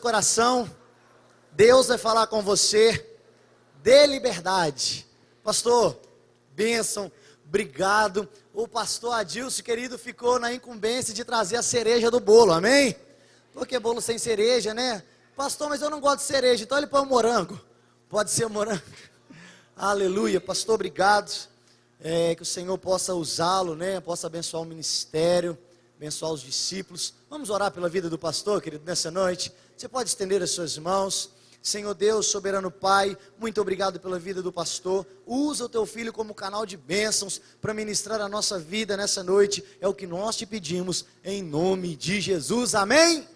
coração, Deus vai falar com você, dê liberdade. Pastor, bênção, obrigado. O pastor Adilson, querido, ficou na incumbência de trazer a cereja do bolo, amém? Porque bolo sem cereja, né? Pastor, mas eu não gosto de cereja, então ele põe o morango. Pode ser o morango. Aleluia, pastor, obrigado. Que o Senhor possa usá-lo, né? Possa abençoar o ministério, abençoar os discípulos. Vamos orar pela vida do pastor, querido, nessa noite. Você pode estender as suas mãos. Senhor Deus, soberano Pai, muito obrigado pela vida do pastor. Usa o teu filho como canal de bênçãos para ministrar a nossa vida nessa noite. É o que nós te pedimos, em nome de Jesus. Amém?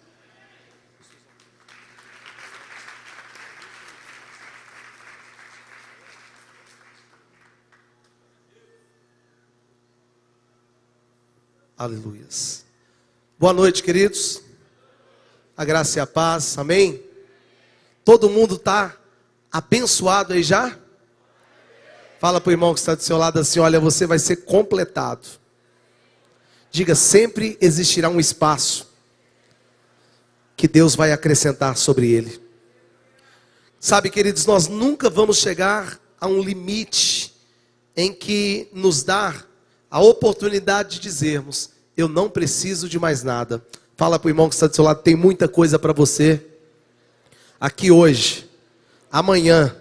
Aleluias. Boa noite, queridos. A graça e a paz, amém? Todo mundo está abençoado aí já? Fala para o irmão que está do seu lado assim, olha, você vai ser completado. Diga, sempre existirá um espaço que Deus vai acrescentar sobre ele. Sabe, queridos, nós nunca vamos chegar a um limite em que nos dá a oportunidade de dizermos, eu não preciso de mais nada. Fala para o irmão que está do seu lado, tem muita coisa para você. Aqui hoje, amanhã,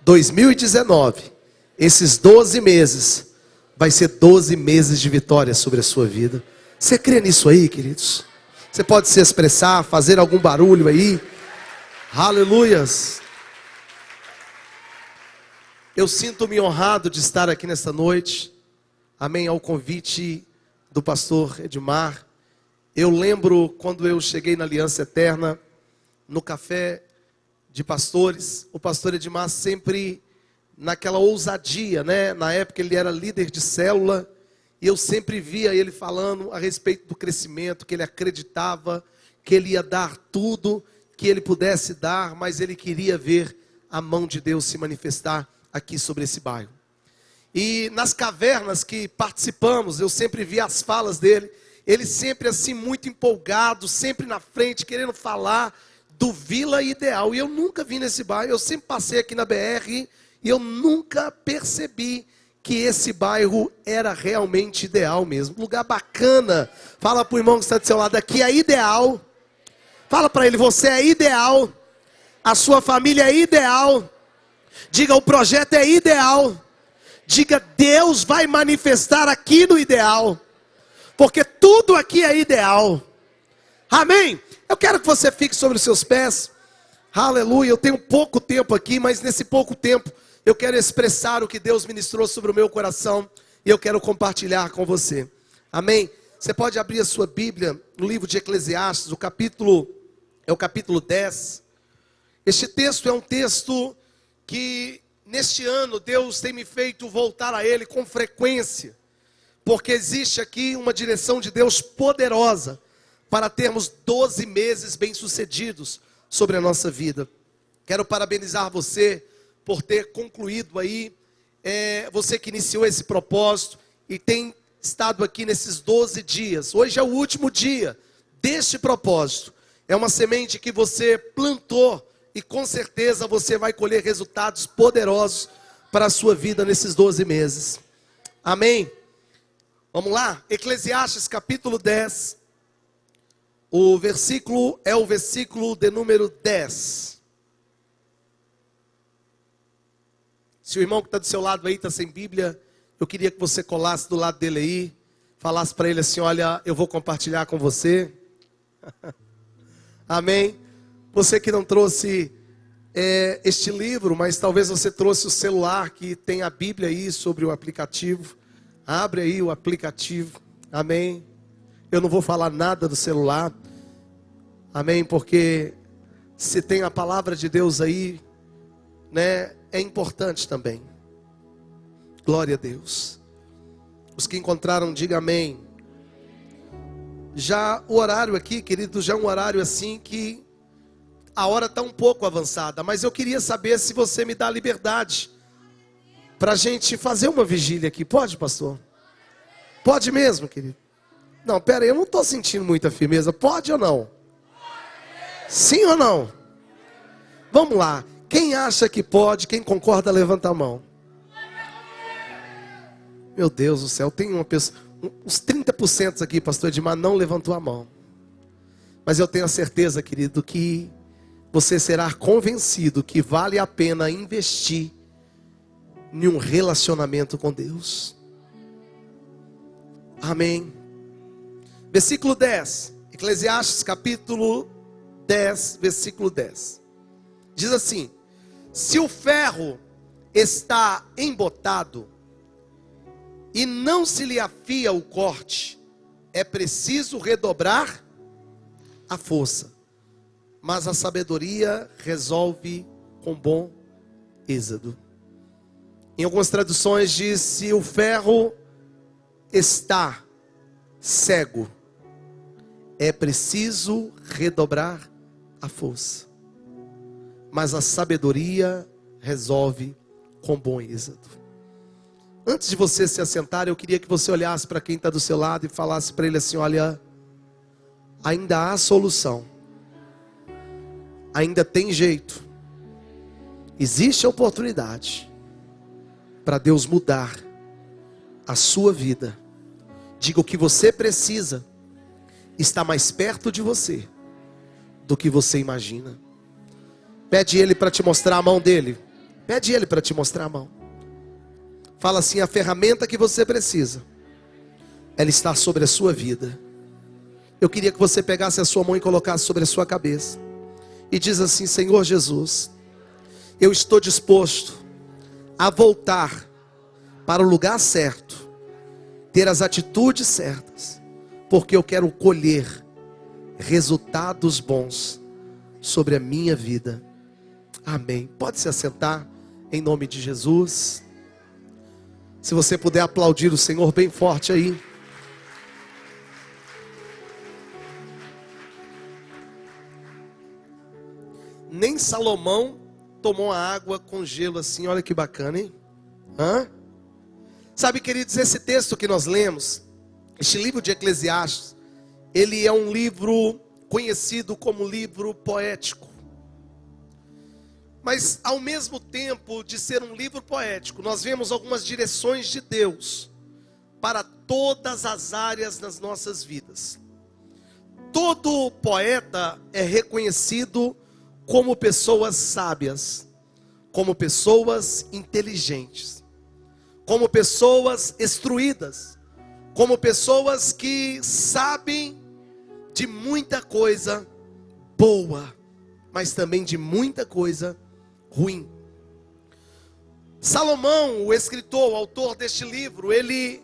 2019, esses 12 meses, vai ser 12 meses de vitória sobre a sua vida. Você crê nisso aí, queridos? Você pode se expressar, fazer algum barulho aí? Aleluias! Eu sinto-me honrado de estar aqui nesta noite. Amém, ao convite do pastor Edmar. Eu lembro quando eu cheguei na Aliança Eterna, no café de pastores, o pastor Edmar sempre naquela ousadia, né? Na época ele era líder de célula, e eu sempre via ele falando a respeito do crescimento, que ele acreditava que ele ia dar tudo que ele pudesse dar, mas ele queria ver a mão de Deus se manifestar aqui sobre esse bairro. E nas cavernas que participamos, eu sempre via as falas dele, ele sempre assim muito empolgado, sempre na frente, querendo falar do Vila Ideal. E eu nunca vim nesse bairro, eu sempre passei aqui na BR e eu nunca percebi que esse bairro era realmente ideal mesmo. Lugar bacana. Fala para o irmão que está do seu lado, aqui é ideal. Fala para ele, você é ideal. A sua família é ideal. Diga, o projeto é ideal. Diga, Deus vai manifestar aqui no ideal. Porque tudo aqui é ideal. Amém? Eu quero que você fique sobre os seus pés. Aleluia, eu tenho pouco tempo aqui, mas nesse pouco tempo eu quero expressar o que Deus ministrou sobre o meu coração e eu quero compartilhar com você. Amém? Você pode abrir a sua Bíblia no livro de Eclesiastes, o capítulo 10. Este texto é um texto que neste ano Deus tem me feito voltar a ele com frequência, porque existe aqui uma direção de Deus poderosa para termos 12 meses bem-sucedidos sobre a nossa vida. Quero parabenizar você por ter concluído aí, você que iniciou esse propósito e tem estado aqui nesses 12 dias. Hoje é o último dia deste propósito. É uma semente que você plantou e com certeza você vai colher resultados poderosos para a sua vida nesses 12 meses. Amém? Vamos lá? Eclesiastes capítulo 10. O versículo é o versículo de número 10. Se o irmão que está do seu lado aí está sem Bíblia, eu queria que você colasse do lado dele aí, falasse para ele assim, olha, eu vou compartilhar com você. Amém? Você que não trouxe este livro, mas talvez você trouxe o celular que tem a Bíblia aí sobre o aplicativo. Abre aí o aplicativo. Amém? Eu não vou falar nada do celular. Amém? Porque se tem a palavra de Deus aí, né, é importante também. Glória a Deus. Os que encontraram, diga amém. Já o horário aqui, querido, já é um horário assim que a hora está um pouco avançada, mas eu queria saber se você me dá liberdade para a gente fazer uma vigília aqui. Pode, pastor? Pode mesmo, querido? Não, pera aí, eu não estou sentindo muita firmeza. Pode ou não? Sim ou não? Vamos lá. Quem acha que pode, quem concorda, levanta a mão. Meu Deus do céu, tem uma pessoa, uns 30% aqui, pastor Edmar, não levantou a mão. Mas eu tenho a certeza, querido, que você será convencido que vale a pena investir em um relacionamento com Deus. Amém. Versículo 10, Eclesiastes capítulo 10, versículo 10. Diz assim: se o ferro está embotado e não se lhe afia o corte, é preciso redobrar a força. Mas a sabedoria resolve com bom êxito. Em algumas traduções diz: se o ferro está cego, é preciso redobrar a força. Mas a sabedoria resolve com bom êxito. Antes de você se assentar, eu queria que você olhasse para quem está do seu lado e falasse para ele assim: olha, ainda há solução. Ainda tem jeito. Existe a oportunidade para Deus mudar a sua vida. Diga: o que você precisa está mais perto de você do que você imagina. Pede Ele para te mostrar a mão dele. Pede Ele para te mostrar a mão. Fala assim: a ferramenta que você precisa, ela está sobre a sua vida. Eu queria que você pegasse a sua mão e colocasse sobre a sua cabeça. E diz assim: Senhor Jesus, eu estou disposto a voltar para o lugar certo, ter as atitudes certas, porque eu quero colher resultados bons sobre a minha vida. Amém. Pode se assentar em nome de Jesus. Se você puder aplaudir o Senhor bem forte aí. Nem Salomão tomou a água com gelo assim. Olha que bacana, hein? Sabe, queridos, esse texto que nós lemos, este livro de Eclesiastes, ele é um livro conhecido como livro poético. Mas ao mesmo tempo de ser um livro poético, nós vemos algumas direções de Deus para todas as áreas das nossas vidas. Todo poeta é reconhecido como pessoas sábias, como pessoas inteligentes, como pessoas instruídas, como pessoas que sabem de muita coisa boa, mas também de muita coisa ruim. Salomão, o escritor, o autor deste livro, ele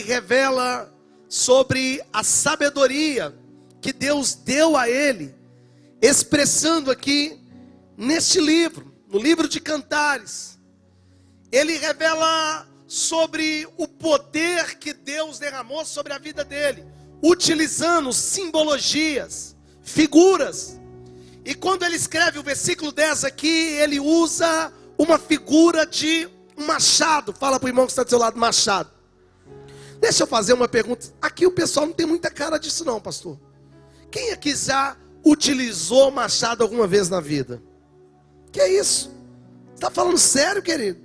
revela sobre a sabedoria que Deus deu a ele, expressando aqui neste livro, no livro de Cantares. Ele revela sobre o poder que Deus derramou sobre a vida dele, utilizando simbologias, figuras. E quando ele escreve o versículo 10 aqui, ele usa uma figura de um machado. Fala para o irmão que está do seu lado: machado. Deixa eu fazer uma pergunta. Aqui o pessoal não tem muita cara disso não, pastor. Quem aqui já utilizou machado alguma vez na vida? Que é isso? Você está falando sério, querido?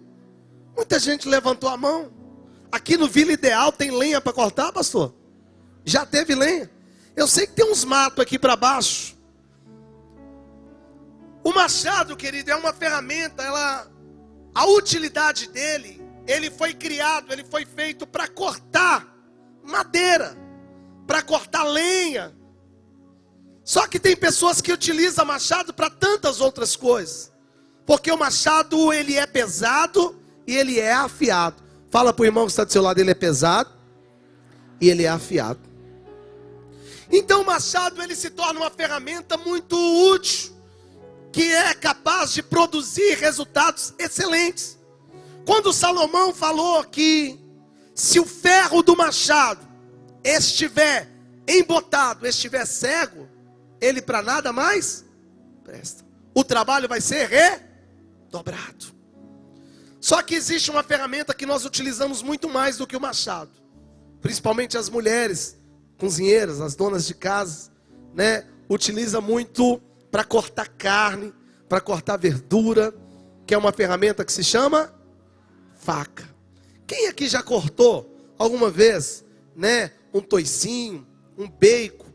Muita gente levantou a mão. Aqui no Vila Ideal tem lenha para cortar, pastor? Já teve lenha? Eu sei que tem uns matos aqui para baixo. O machado, querido, é uma ferramenta, a utilidade dele, ele foi criado, ele foi feito para cortar madeira, para cortar lenha. Só que tem pessoas que utilizam machado para tantas outras coisas, porque o machado, ele é pesado e ele é afiado. Fala para o irmão que está do seu lado: ele é pesado e ele é afiado. Então o machado, ele se torna uma ferramenta muito útil, que é capaz de produzir resultados excelentes. Quando Salomão falou que se o ferro do machado estiver embotado, estiver cego, ele para nada mais presta. O trabalho vai ser redobrado. Só que existe uma ferramenta que nós utilizamos muito mais do que o machado. Principalmente as mulheres cozinheiras, as donas de casa, né? Utiliza muito para cortar carne, para cortar verdura, que é uma ferramenta que se chama faca. Quem aqui já cortou alguma vez, né, um toicinho, um bacon?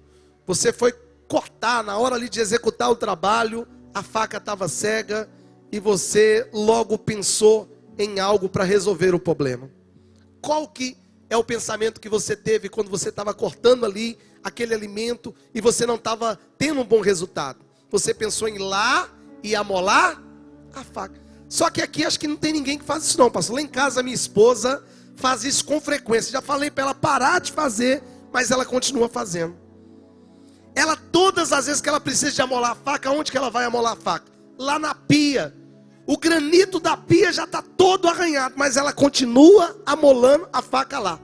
Você foi cortar, na hora ali de executar o trabalho, a faca estava cega e você logo pensou em algo para resolver o problema. Qual que é o pensamento que você teve quando você estava cortando ali aquele alimento e você não estava tendo um bom resultado? Você pensou em ir lá e amolar a faca. Só que aqui acho que não tem ninguém que faz isso não, pastor. Lá em casa minha esposa faz isso com frequência. Já falei para ela parar de fazer, mas ela continua fazendo. Ela, todas as vezes que ela precisa de amolar a faca, onde que ela vai amolar a faca? Lá na pia. O granito da pia já está todo arranhado, mas ela continua amolando a faca lá.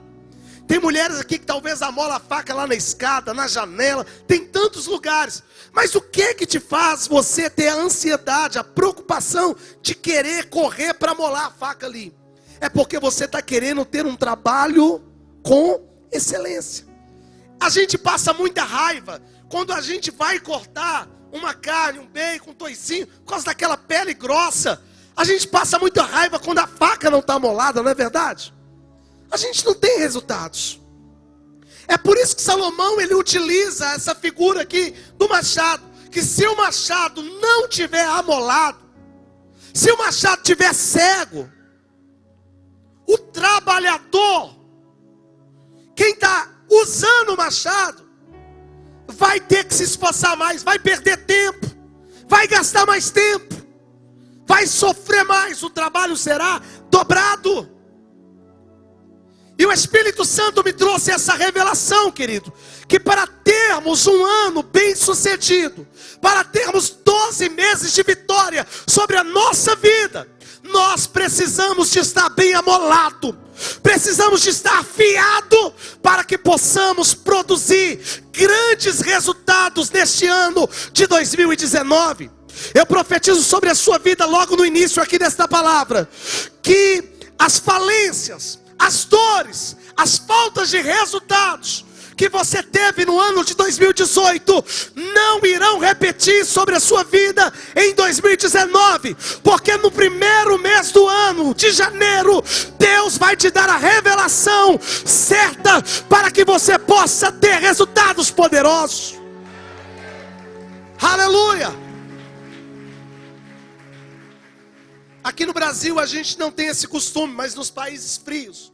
Tem mulheres aqui que talvez amola a faca lá na escada, na janela, tem tantos lugares. Mas o que te faz você ter a ansiedade, a preocupação de querer correr para amolar a faca ali? É porque você está querendo ter um trabalho com excelência. A gente passa muita raiva quando a gente vai cortar uma carne, um bacon, um toicinho, por causa daquela pele grossa. A gente passa muita raiva quando a faca não está amolada, não é verdade? A gente não tem resultados. É por isso que Salomão, ele utiliza essa figura aqui do machado, que se o machado não tiver amolado, se o machado tiver cego, o trabalhador, quem está usando o machado, vai ter que se esforçar mais, vai perder tempo, vai gastar mais tempo, vai sofrer mais, o trabalho será dobrado. E o Espírito Santo me trouxe essa revelação, querido, que para termos um ano bem sucedido, para termos 12 meses de vitória sobre a nossa vida, nós precisamos de estar bem amolado, precisamos de estar afiado, para que possamos produzir grandes resultados neste ano de 2019. Eu profetizo sobre a sua vida logo no início aqui desta palavra, que as falências, as dores, as faltas de resultados que você teve no ano de 2018 não irão repetir sobre a sua vida em 2019, porque no primeiro mês do ano de janeiro, Deus vai te dar a revelação certa para que você possa ter resultados poderosos. Aleluia! Aqui no Brasil a gente não tem esse costume, mas nos países frios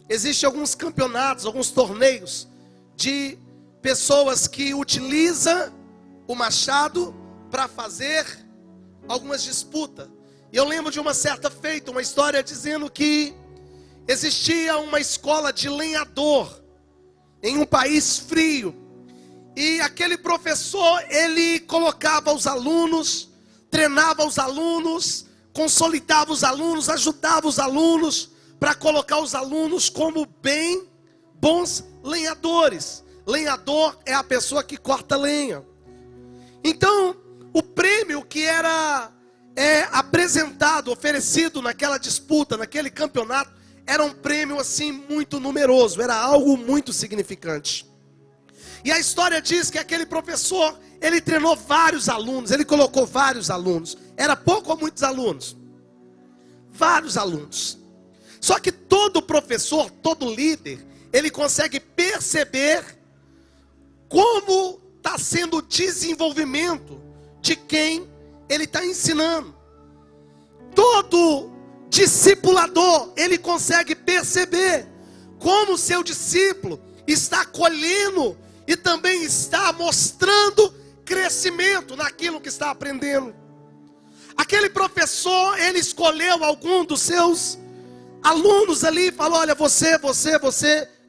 existem alguns campeonatos, alguns torneios de pessoas que utilizam o machado para fazer algumas disputas. E eu lembro de uma certa feita, uma história dizendo que existia uma escola de lenhador em um país frio. E aquele professor, ele colocava os alunos, treinava os alunos, consolidava os alunos, ajudava os alunos para colocar os alunos como bem bons lenhadores. Lenhador é a pessoa que corta lenha. Então, o prêmio que era apresentado, oferecido naquela disputa, naquele campeonato, era um prêmio assim muito numeroso, era algo muito significante. E a história diz que aquele professor, ele treinou vários alunos, ele colocou vários alunos. Era pouco ou muitos alunos? Vários alunos. Só que todo professor, todo líder, ele consegue perceber como está sendo o desenvolvimento de quem ele está ensinando. Todo discipulador, ele consegue perceber como o seu discípulo está colhendo e também está mostrando crescimento naquilo que está aprendendo. Aquele professor, ele escolheu algum dos seus alunos ali e falou: olha, você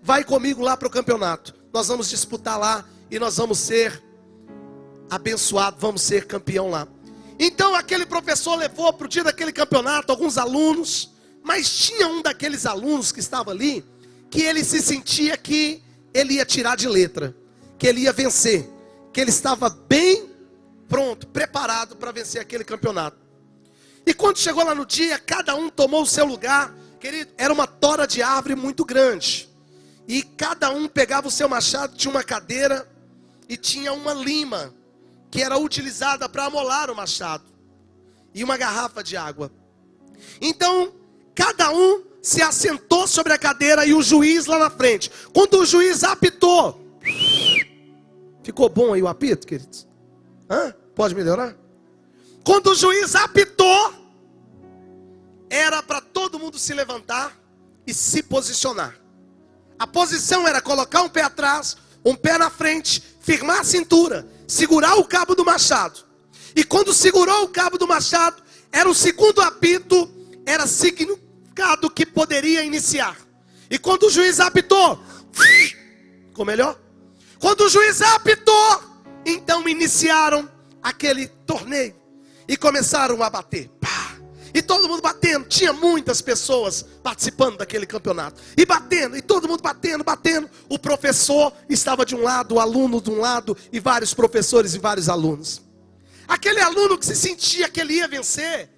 vai comigo lá para o campeonato. Nós vamos disputar lá e nós vamos ser abençoados, vamos ser campeão lá. Então aquele professor levou para o dia daquele campeonato alguns alunos, mas tinha um daqueles alunos que estava ali, que ele se sentia que ele ia tirar de letra, que ele ia vencer, que ele estava bem pronto, preparado para vencer aquele campeonato. E quando chegou lá no dia, cada um tomou o seu lugar. Querido, era uma tora de árvore muito grande, e cada um pegava o seu machado, tinha uma cadeira e tinha uma lima, que era utilizada para amolar o machado, e uma garrafa de água. Então, cada um se assentou sobre a cadeira e o juiz lá na frente. Quando o juiz apitou, ficou bom aí o apito, queridos? Pode melhorar? Quando o juiz apitou, era para todo mundo se levantar e se posicionar. A posição era colocar um pé atrás, um pé na frente, firmar a cintura, segurar o cabo do machado. E quando segurou o cabo do machado, era o segundo apito, era significado que poderia iniciar. E quando o juiz apitou, ficou melhor? Quando o juiz apitou, então iniciaram aquele torneio e começaram a bater. E todo mundo batendo, tinha muitas pessoas participando daquele campeonato. E batendo, e todo mundo batendo. O professor estava de um lado, o aluno de um lado, e vários professores e vários alunos. Aquele aluno que se sentia que ele ia vencer,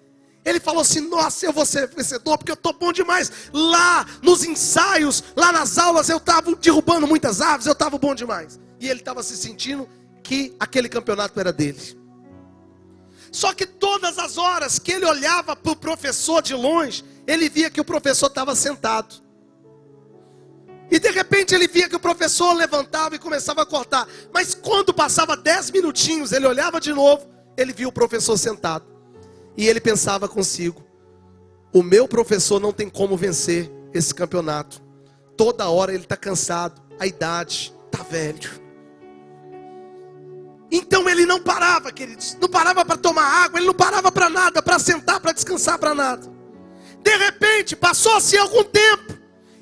ele falou assim: nossa, eu vou ser vencedor, porque eu estou bom demais. Lá nos ensaios, lá nas aulas, eu estava derrubando muitas árvores, eu estava bom demais. E ele estava se sentindo que aquele campeonato era dele. Só que todas as horas que ele olhava para o professor de longe, ele via que o professor estava sentado. E de repente ele via que o professor levantava e começava a cortar. Mas quando passava 10 minutinhos, ele olhava de novo, ele via o professor sentado. E ele pensava consigo: o meu professor não tem como vencer esse campeonato. Toda hora ele está cansado, a idade está velho. Então ele não parava, queridos. Não parava para tomar água, ele não parava para nada, para sentar, para descansar, para nada. De repente, passou-se algum tempo,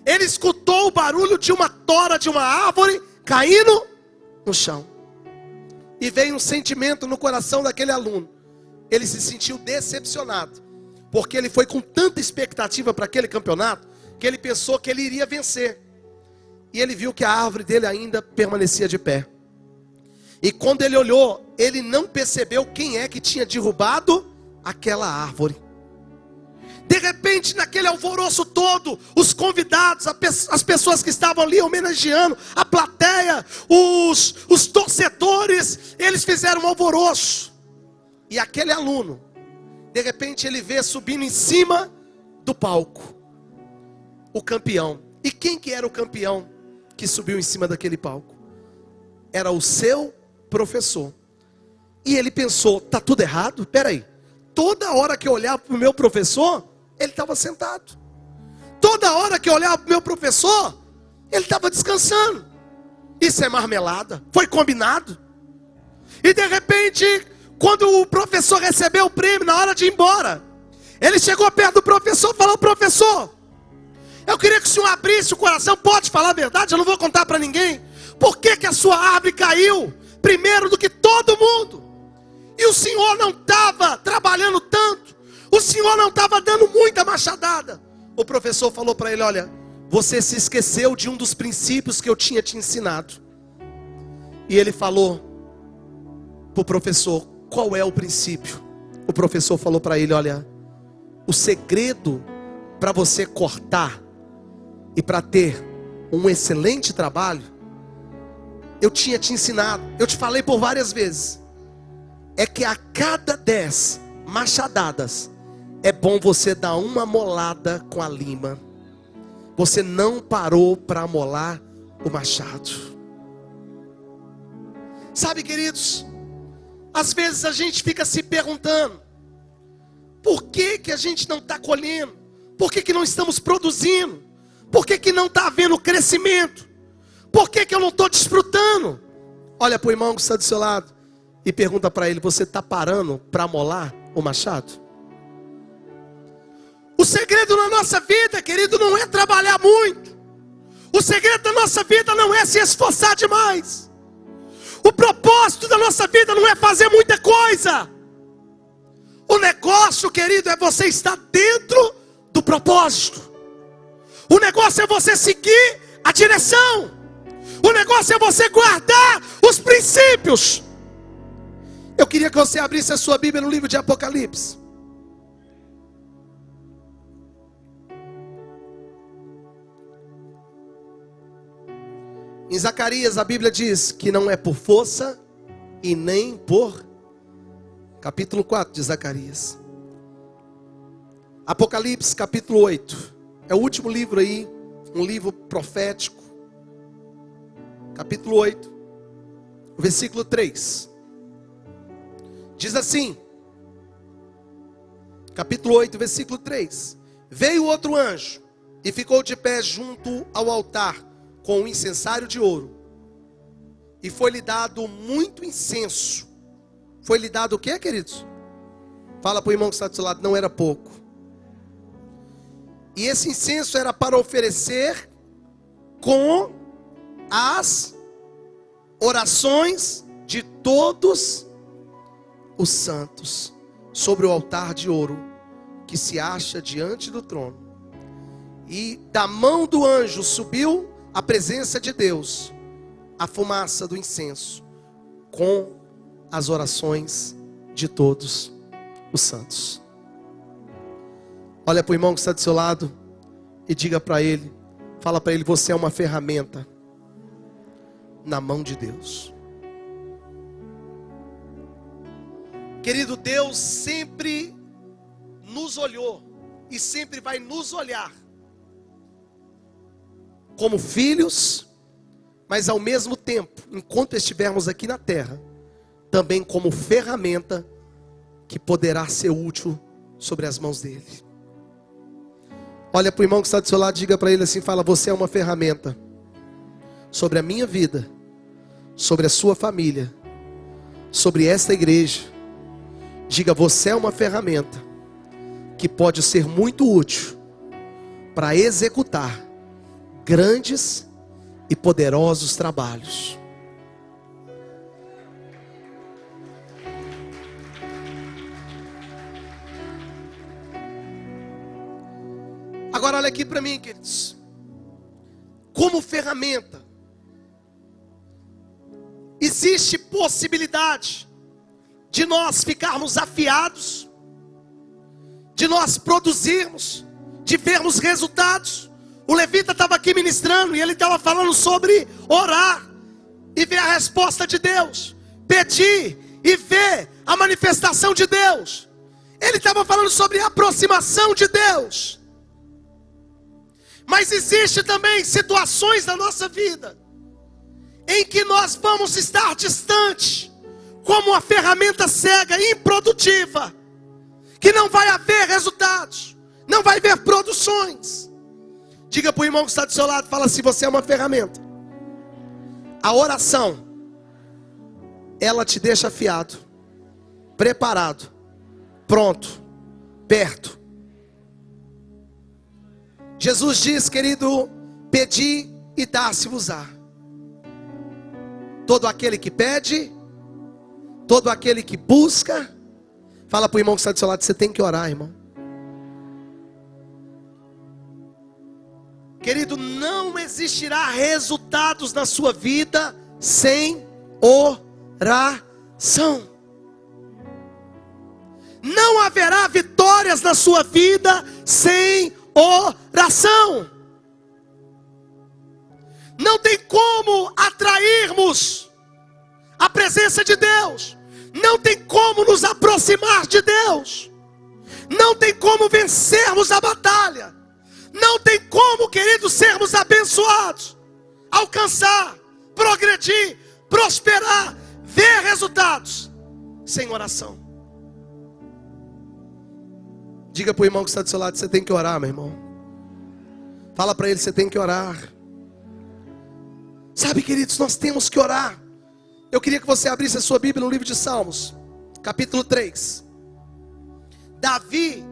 ele escutou o barulho de uma tora de uma árvore caindo no chão. E veio um sentimento no coração daquele aluno. Ele se sentiu decepcionado, porque ele foi com tanta expectativa para aquele campeonato, que ele pensou que ele iria vencer. E ele viu que a árvore dele ainda permanecia de pé. E quando ele olhou, ele não percebeu quem é que tinha derrubado aquela árvore. De repente, naquele alvoroço todo, os convidados, as pessoas que estavam ali homenageando, a plateia, os torcedores, eles fizeram um alvoroço. E aquele aluno, de repente ele vê subindo em cima do palco o campeão. E quem que era o campeão que subiu em cima daquele palco? Era o seu professor. E ele pensou: tá tudo errado? Peraí, toda hora que eu olhava para o meu professor, ele estava sentado. Toda hora que eu olhava para o meu professor, ele estava descansando. Isso é marmelada, foi combinado. E de repente, quando o professor recebeu o prêmio, na hora de ir embora, ele chegou perto do professor e falou: professor, eu queria que o senhor abrisse o coração. Pode falar a verdade, eu não vou contar para ninguém. Por que que a sua árvore caiu primeiro do que todo mundo? E o senhor não estava trabalhando tanto, o senhor não estava dando muita machadada. O professor falou para ele: olha, você se esqueceu de um dos princípios que eu tinha te ensinado. E ele falou para o professor: qual é o princípio? O professor falou para ele: olha, o segredo para você cortar e para ter um excelente trabalho, eu tinha te ensinado, eu te falei por várias vezes, é que a cada 10 machadadas, é bom você dar uma molada com a lima. Você não parou para amolar o machado. Sabe, queridos, às vezes a gente fica se perguntando: por que que a gente não está colhendo? Por que que não estamos produzindo? Por que que não está havendo crescimento? Por que que eu não estou desfrutando? Olha para o irmão que está do seu lado e pergunta para ele: você está parando para amolar o machado? O segredo na nossa vida, querido, não é trabalhar muito. O segredo da nossa vida não é se esforçar demais. O propósito da nossa vida não é fazer muita coisa. O negócio, querido, é você estar dentro do propósito. O negócio é você seguir a direção. O negócio é você guardar os princípios. Eu queria que você abrisse a sua Bíblia no livro de Apocalipse. Em Zacarias a Bíblia diz que não é por força e nem por... Capítulo 4 de Zacarias. Apocalipse, capítulo 8. É o último livro aí, um livro profético. Capítulo 8, versículo 3. Diz assim, capítulo 8, versículo 3. Veio outro anjo e ficou de pé junto ao altar com um incensário de ouro. E foi-lhe dado muito incenso. Foi-lhe dado o que, queridos? Fala para o irmão que está do seu lado, não era pouco. E esse incenso era para oferecer com as orações de todos os santos sobre o altar de ouro que se acha diante do trono. E da mão do anjo subiu a presença de Deus, a fumaça do incenso, com as orações de todos os santos. Olha para o irmão que está do seu lado e diga para ele, fala para ele, você é uma ferramenta na mão de Deus. Querido, Deus sempre nos olhou e sempre vai nos olhar como filhos, mas ao mesmo tempo, enquanto estivermos aqui na terra, também como ferramenta que poderá ser útil sobre as mãos dele. Olha para o irmão que está do seu lado, diga para ele assim, fala, você é uma ferramenta sobre a minha vida, sobre a sua família, sobre esta igreja. Diga, você é uma ferramenta que pode ser muito útil para executar grandes e poderosos trabalhos. Agora olha aqui para mim, queridos. Como ferramenta, existe possibilidade de nós ficarmos afiados, de nós produzirmos, de vermos resultados. O levita estava aqui ministrando e ele estava falando sobre orar e ver a resposta de Deus, pedir e ver a manifestação de Deus. Ele estava falando sobre a aproximação de Deus. Mas existe também situações na nossa vida em que nós vamos estar distante, como uma ferramenta cega, improdutiva, que não vai haver resultados, não vai haver produções. Diga para o irmão que está do seu lado, fala assim, você é uma ferramenta. A oração, ela te deixa afiado, preparado, pronto, perto. Jesus diz, querido, pedi e dá-se-vos-á. Todo aquele que pede, todo aquele que busca. Fala para o irmão que está do seu lado, você tem que orar, irmão. Querido, não existirá resultados na sua vida sem oração. Não haverá vitórias na sua vida sem oração. Não tem como atrairmos a presença de Deus. Não tem como nos aproximar de Deus. Não tem como vencermos a batalha. Não tem como, queridos, sermos abençoados, alcançar, progredir, prosperar, ver resultados sem oração. Diga para o irmão que está do seu lado, você tem que orar, meu irmão. Fala para ele, você tem que orar. Sabe, queridos, nós temos que orar. Eu queria que você abrisse a sua Bíblia no livro de Salmos, capítulo 3. Davi,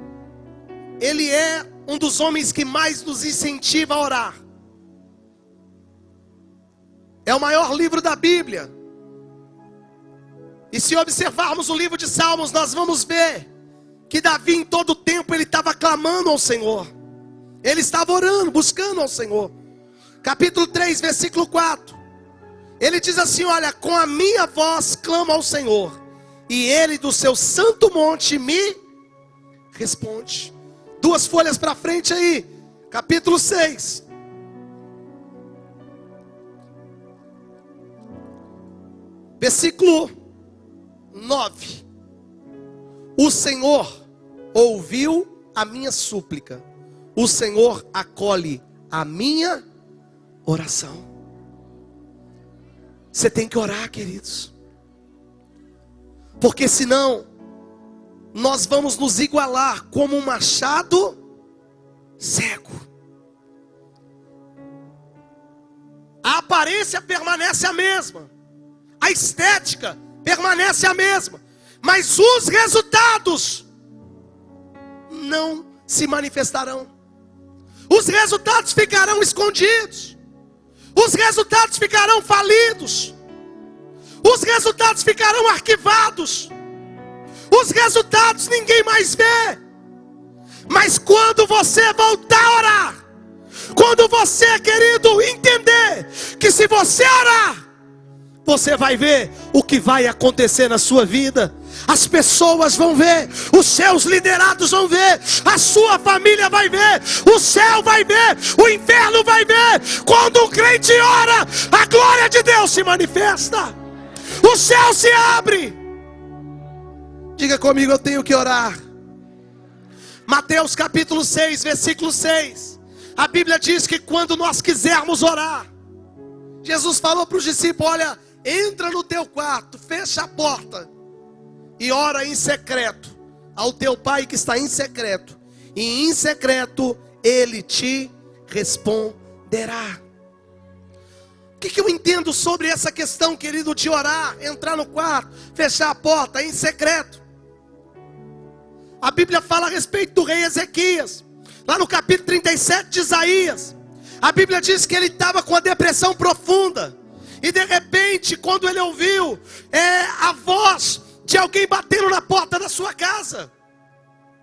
ele é um dos homens que mais nos incentiva a orar. É o maior livro da Bíblia. E se observarmos o livro de Salmos, nós vamos ver que Davi em todo o tempo ele estava clamando ao Senhor. Ele estava orando, buscando ao Senhor. Capítulo 3, versículo 4. Ele diz assim, olha, com a minha voz clamo ao Senhor, e Ele do seu santo monte me responde. 2 folhas para frente aí, capítulo 6. Versículo 9. O Senhor ouviu a minha súplica. O Senhor acolhe a minha oração. Você tem que orar, queridos. Porque senão, nós vamos nos igualar como um machado cego. A aparência permanece a mesma. A estética permanece a mesma. Mas os resultados não se manifestarão. Os resultados ficarão escondidos. Os resultados ficarão falidos. Os resultados ficarão arquivados. Os resultados ninguém mais vê. Mas quando você voltar a orar, quando você, querido, entender que se você orar, você vai ver o que vai acontecer na sua vida. As pessoas vão ver, os seus liderados vão ver, a sua família vai ver, o céu vai ver, o inferno vai ver. Quando um crente ora, a glória de Deus se manifesta, o céu se abre. Diga comigo, eu tenho que orar. Mateus capítulo 6, versículo 6. A Bíblia diz que quando nós quisermos orar, Jesus falou para os discípulos: olha, entra no teu quarto, fecha a porta e ora em secreto ao teu pai que está em secreto, e em secreto ele te responderá. O que eu entendo sobre essa questão, querido, de orar, entrar no quarto, fechar a porta em secreto? A Bíblia fala a respeito do rei Ezequias, lá no capítulo 37 de Isaías. A Bíblia diz que ele estava com a depressão profunda, e de repente, quando ele ouviu a voz de alguém batendo na porta da sua casa,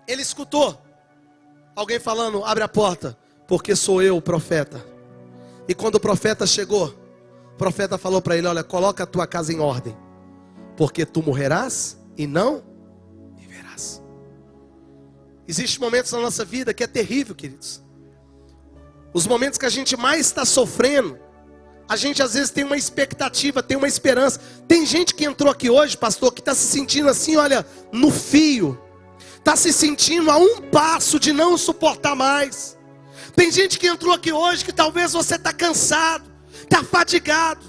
ele escutou alguém falando: abre a porta, porque sou eu o profeta. E quando o profeta chegou, o profeta falou para ele: olha, coloca a tua casa em ordem, porque tu morrerás e não viverás. Existem momentos na nossa vida que é terrível, queridos. Os momentos que a gente mais está sofrendo, a gente às vezes tem uma expectativa, tem uma esperança. Tem gente que entrou aqui hoje, pastor, que está se sentindo assim, olha, no fio. Está se sentindo a um passo de não suportar mais. Tem gente que entrou aqui hoje que talvez você está cansado, está fadigado.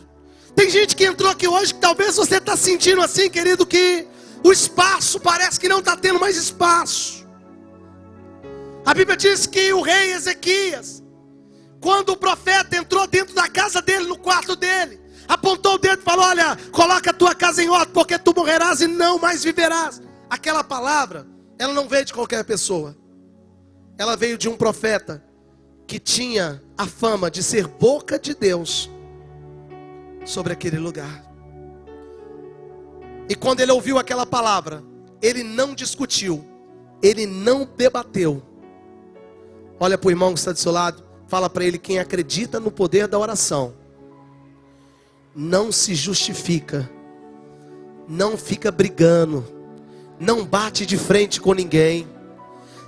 Tem gente que entrou aqui hoje que talvez você está sentindo assim, querido, que o espaço parece que não está tendo mais espaço. A Bíblia diz que o rei Ezequias, quando o profeta entrou dentro da casa dele, no quarto dele, apontou o dedo e falou: olha, coloca a tua casa em ordem, porque tu morrerás e não mais viverás. Aquela palavra, ela não veio de qualquer pessoa. Ela veio de um profeta que tinha a fama de ser boca de Deus sobre aquele lugar. E quando ele ouviu aquela palavra, ele não discutiu, ele não debateu. Olha para o irmão que está do seu lado, fala para ele: quem acredita no poder da oração não se justifica, não fica brigando, não bate de frente com ninguém.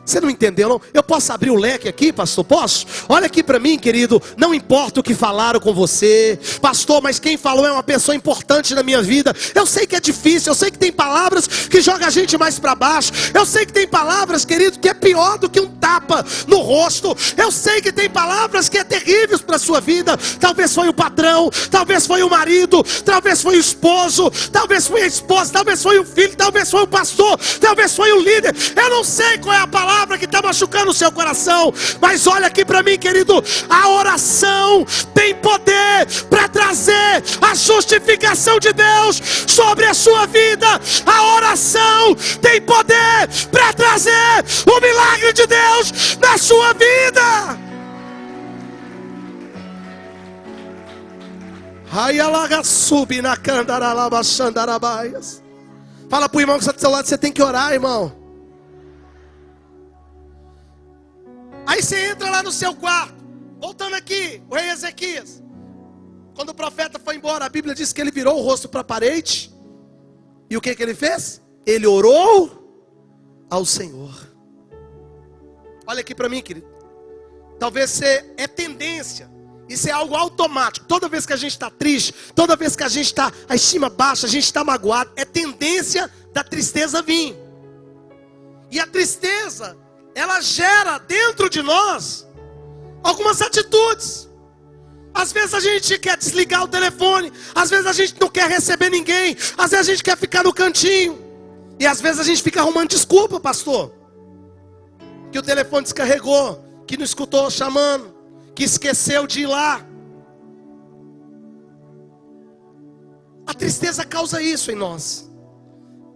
Você não entendeu, não? Eu posso abrir o leque aqui, pastor? Posso? Olha aqui para mim, querido. Não importa o que falaram com você, pastor, mas quem falou é uma pessoa importante na minha vida. Eu sei que é difícil, eu sei que tem palavras que jogam a gente mais para baixo. Eu sei que tem palavras, querido, que é pior do que um tapa no rosto. Eu sei que tem palavras que é terríveis para a sua vida. Talvez foi o patrão, talvez foi o marido, talvez foi o esposo, talvez foi a esposa, talvez foi o filho, talvez foi o pastor, talvez foi o líder. Eu não sei qual é a palavra que está machucando o seu coração, mas olha aqui para mim, querido. A oração tem poder para trazer a justificação de Deus sobre a sua vida. A oração tem poder para trazer o milagre de Deus na sua vida. Fala para o irmão que está do seu lado: você tem que orar, irmão. Aí você entra lá no seu quarto. Voltando aqui, o rei Ezequias, quando o profeta foi embora, a Bíblia diz que ele virou o rosto para a parede. E o que ele fez? Ele orou ao Senhor. Olha aqui para mim, querido. Talvez você é tendência Isso é algo automático. Toda vez que a gente está triste, toda vez que a gente está a estima baixa, a gente está magoado, é tendência da tristeza vir. E a tristeza, ela gera dentro de nós algumas atitudes. Às vezes a gente quer desligar o telefone, às vezes a gente não quer receber ninguém, às vezes a gente quer ficar no cantinho. E às vezes a gente fica arrumando desculpa, pastor. Que o telefone descarregou, que não escutou chamando, que esqueceu de ir lá. A tristeza causa isso em nós.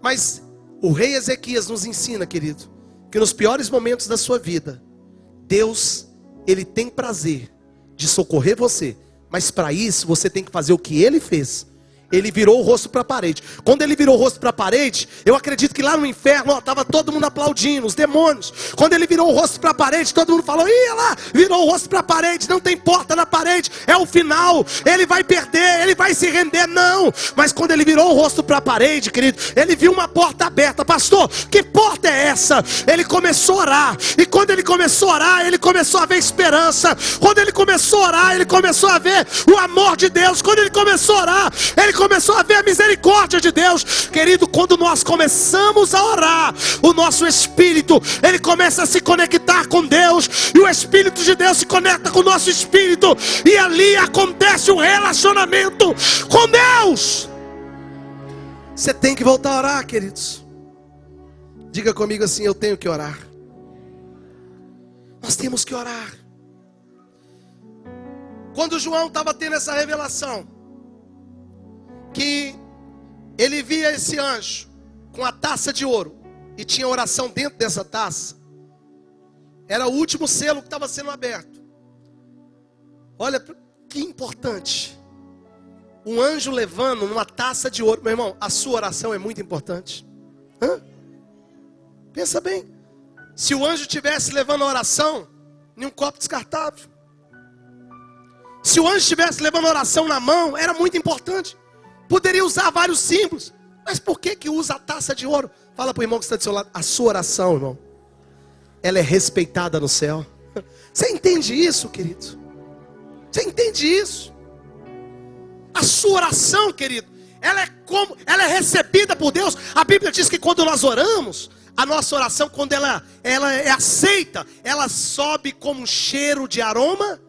Mas o rei Ezequias nos ensina, querido, que nos piores momentos da sua vida, Deus, Ele tem prazer de socorrer você. Mas para isso você tem que fazer o que Ele fez. Ele virou o rosto para a parede. Quando ele virou o rosto para a parede, eu acredito que lá no inferno estava todo mundo aplaudindo, os demônios. Quando ele virou o rosto para a parede, todo mundo falou: ih, lá, virou o rosto para a parede, não tem porta na parede, é o final, ele vai perder, ele vai se render. Não, mas quando ele virou o rosto para a parede, querido, ele viu uma porta aberta. Pastor, que porta é essa? Ele começou a orar, e quando ele começou a orar, ele começou a ver esperança. Quando ele começou a orar, ele começou a ver o amor de Deus. Quando ele começou a orar, ele começou a ver a misericórdia de Deus. Querido, quando nós começamos a orar, o nosso espírito, ele começa a se conectar com Deus, e o Espírito de Deus se conecta com o nosso espírito, e ali acontece um relacionamento com Deus. Você tem que voltar a orar, queridos. Diga comigo assim: eu tenho que orar. Nós temos que orar. Quando João estava tendo essa revelação, que ele via esse anjo com a taça de ouro, e tinha oração dentro dessa taça, era o último selo que estava sendo aberto. Olha que importante, um anjo levando uma taça de ouro. Meu irmão, a sua oração é muito importante. Pensa bem, se o anjo estivesse levando a oração em um copo descartável, se o anjo estivesse levando a oração na mão, era muito importante. Poderia usar vários símbolos, mas por que usa a taça de ouro? Fala para o irmão que está do seu lado: a sua oração, irmão, ela é respeitada no céu. Você entende isso, querido? Você entende isso? A sua oração, querido, ela é recebida por Deus. A Bíblia diz que quando nós oramos, a nossa oração, quando ela é aceita, ela sobe como um cheiro de aroma.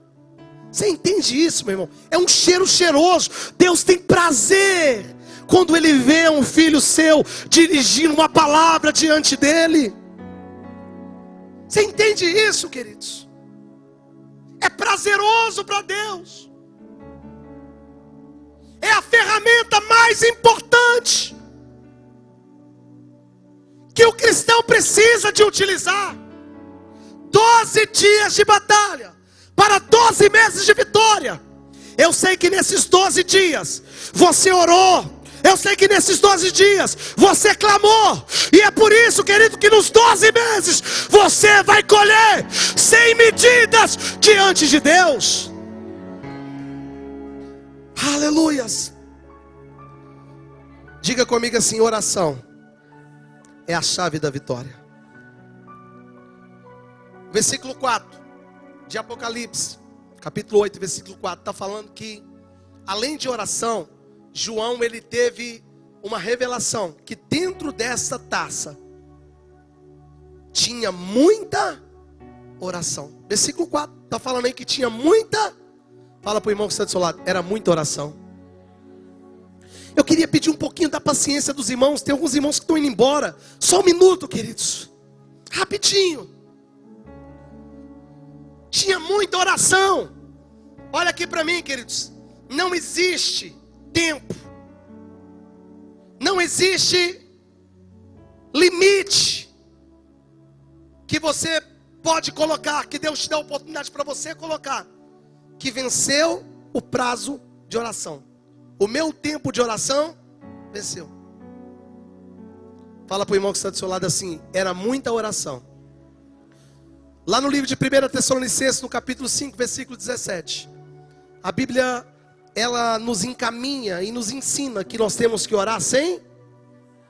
Você entende isso, meu irmão? É um cheiro cheiroso. Deus tem prazer quando Ele vê um filho seu dirigindo uma palavra diante dEle. Você entende isso, queridos? É prazeroso para Deus. É a ferramenta mais importante que o cristão precisa de utilizar. 12 dias de batalha para 12 meses de vitória. Eu sei que nesses 12 dias você orou. Eu sei que nesses 12 dias você clamou. E é por isso, querido, que nos 12 meses você vai colher sem medidas diante de Deus. Aleluias. Diga comigo assim: oração é a chave da vitória. Versículo 4 de Apocalipse, capítulo 8, versículo 4, está falando que, além de oração, João, ele teve uma revelação, que dentro dessa taça, tinha muita oração. Versículo 4, está falando aí que tinha muita, fala para o irmão que está do seu lado, era muita oração. Eu queria pedir um pouquinho da paciência dos irmãos, tem alguns irmãos que estão indo embora, só um minuto, queridos, rapidinho. Tinha muita oração. Olha aqui para mim, queridos. Não existe tempo. Não existe limite que você pode colocar, que Deus te dá a oportunidade para você colocar, que venceu o prazo de oração. O meu tempo de oração venceu. Fala para o irmão que está do seu lado assim: era muita oração. Lá no livro de 1 Tessalonicenses, no capítulo 5, versículo 17, a Bíblia, ela nos encaminha e nos ensina que nós temos que orar sem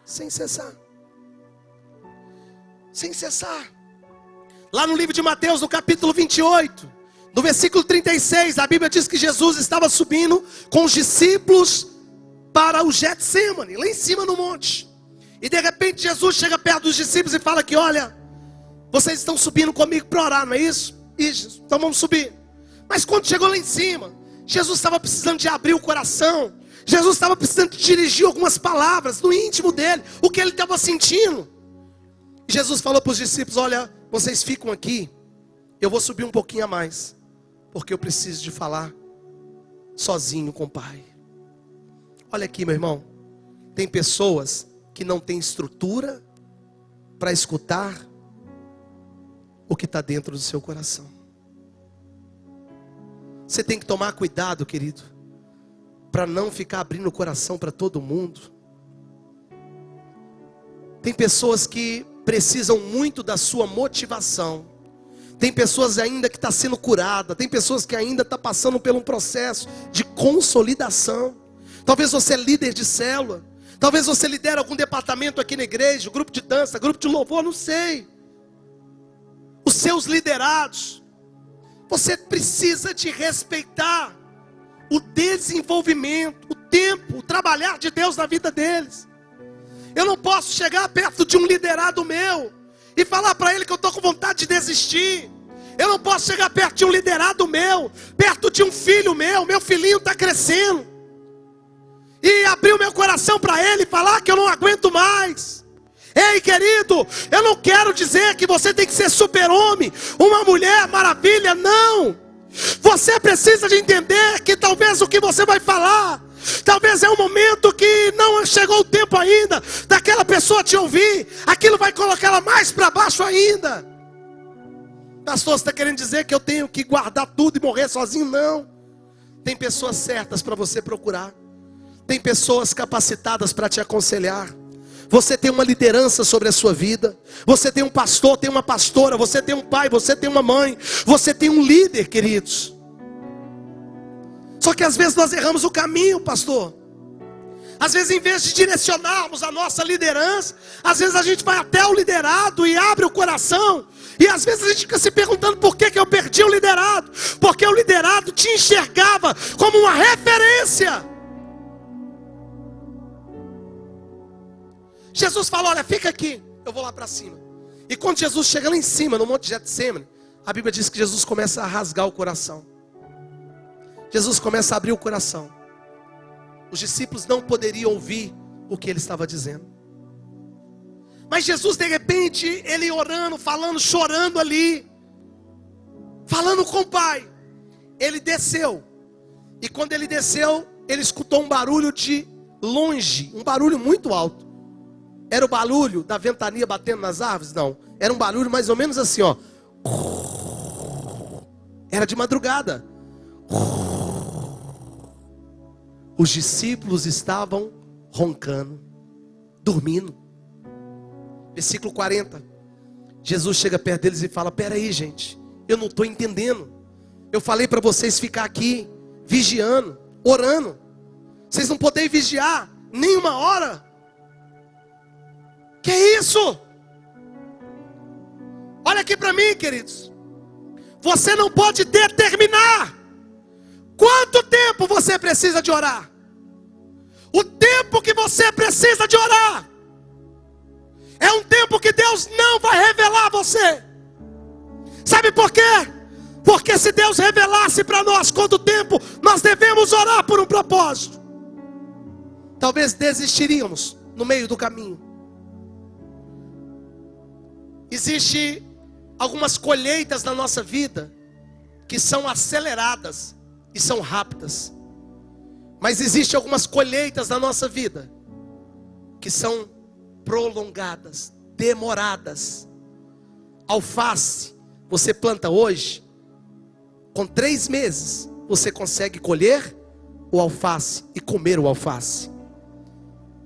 cessar. Sem cessar. Lá no livro de Mateus, no capítulo 28, No versículo 36, a Bíblia diz que Jesus estava subindo com os discípulos para o Getsemane, lá em cima no monte. E de repente Jesus chega perto dos discípulos e fala que, olha, vocês estão subindo comigo para orar, não é isso? Isso, então vamos subir. Mas quando chegou lá em cima, Jesus estava precisando de abrir o coração. Jesus estava precisando de dirigir algumas palavras no íntimo dele, o que ele estava sentindo. E Jesus falou para os discípulos, olha, vocês ficam aqui, eu vou subir um pouquinho a mais, porque eu preciso de falar sozinho com o Pai. Olha aqui, meu irmão, tem pessoas que não têm estrutura para escutar o que está dentro do seu coração. Você tem que tomar cuidado, querido, para não ficar abrindo o coração para todo mundo. Tem pessoas que precisam muito da sua motivação. Tem pessoas ainda que estão sendo curadas. Tem pessoas que ainda estão passando por um processo de consolidação. Talvez você é líder de célula. Talvez você lidere algum departamento aqui na igreja, grupo de dança, grupo de louvor, não sei. Os seus liderados. Você precisa de respeitar o desenvolvimento, o tempo, o trabalhar de Deus na vida deles. Eu não posso chegar perto de um liderado meu e falar para ele que eu estou com vontade de desistir. Eu não posso chegar perto de um liderado meu, perto de um filho meu filhinho está crescendo, e abrir o meu coração para ele e falar que eu não aguento mais. Ei, querido, eu não quero dizer que você tem que ser super-homem, uma mulher maravilha, não. Você precisa de entender que talvez o que você vai falar, talvez é um momento que não chegou o tempo ainda daquela pessoa te ouvir. Aquilo vai colocar ela mais para baixo ainda. Pastor, você está querendo dizer que eu tenho que guardar tudo e morrer sozinho? Não. Tem pessoas certas para você procurar. Tem pessoas capacitadas para te aconselhar. Você tem uma liderança sobre a sua vida. Você tem um pastor, tem uma pastora. Você tem um pai, você tem uma mãe. Você tem um líder, queridos. Só que às vezes nós erramos o caminho, pastor. Às vezes, em vez de direcionarmos a nossa liderança, às vezes a gente vai até o liderado e abre o coração. E às vezes a gente fica se perguntando por que eu perdi o liderado. Porque o liderado te enxergava como uma referência. Jesus falou, olha, fica aqui, eu vou lá para cima. E quando Jesus chega lá em cima, no monte de Getsemane, a Bíblia diz que Jesus começa a rasgar o coração. Jesus começa a abrir o coração. Os discípulos não poderiam ouvir o que ele estava dizendo. Mas Jesus, de repente, ele orando, falando, chorando ali, falando com o Pai, ele desceu. E quando ele desceu, ele escutou um barulho de longe, um barulho muito alto. Era o barulho da ventania batendo nas árvores? Não. Era um barulho mais ou menos assim, ó. Era de madrugada. Os discípulos estavam roncando, dormindo. Versículo 40. Jesus chega perto deles e fala, peraí, gente, eu não estou entendendo. Eu falei para vocês ficar aqui, vigiando, orando. Vocês não podem vigiar nem uma hora. Que isso? Olha aqui para mim, queridos. Você não pode determinar quanto tempo você precisa de orar. O tempo que você precisa de orar é um tempo que Deus não vai revelar a você. Sabe por quê? Porque se Deus revelasse para nós quanto tempo nós devemos orar por um propósito, talvez desistiríamos no meio do caminho. Existem algumas colheitas na nossa vida que são aceleradas e são rápidas. Mas existem algumas colheitas na nossa vida que são prolongadas, demoradas. Alface, você planta hoje, com 3 meses você consegue colher o alface e comer o alface.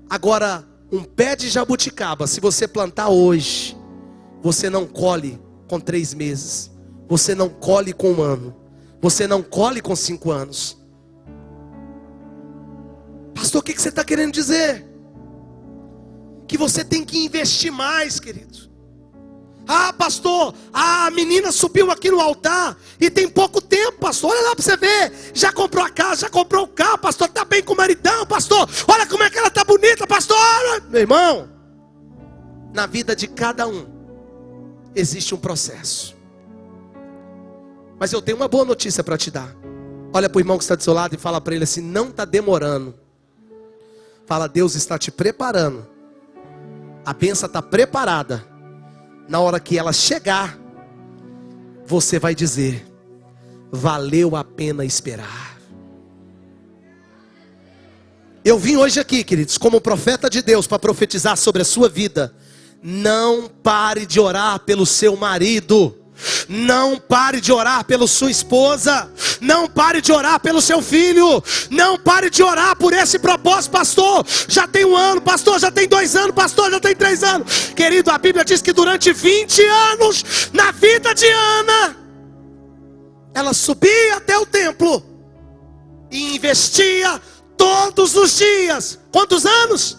Agora, um pé de jabuticaba, se você plantar hoje, você não colhe com 3 meses. Você não colhe com 1 ano. Você não colhe com 5 anos. Pastor, o que você está querendo dizer? Que você tem que investir mais, querido. Ah, pastor, a menina subiu aqui no altar e tem pouco tempo, pastor. Olha lá para você ver. Já comprou a casa, já comprou o carro, pastor. Está bem com o maridão, pastor. Olha como é que ela está bonita, pastor. Meu irmão, na vida de cada um existe um processo. Mas eu tenho uma boa notícia para te dar. Olha para o irmão que está do seu lado e fala para ele assim: não está demorando. Fala, Deus está te preparando. A bênção está preparada. Na hora que ela chegar, você vai dizer: valeu a pena esperar. Eu vim hoje aqui, queridos, como profeta de Deus, para profetizar sobre a sua vida. Não pare de orar pelo seu marido. Não pare de orar pela sua esposa. Não pare de orar pelo seu filho. Não pare de orar por esse propósito. Pastor, já tem 1 ano. Pastor, já tem 2 anos. Pastor, já tem 3 anos. Querido, a Bíblia diz que durante 20 anos na vida de Ana, ela subia até o templo e investia todos os dias. Quantos anos?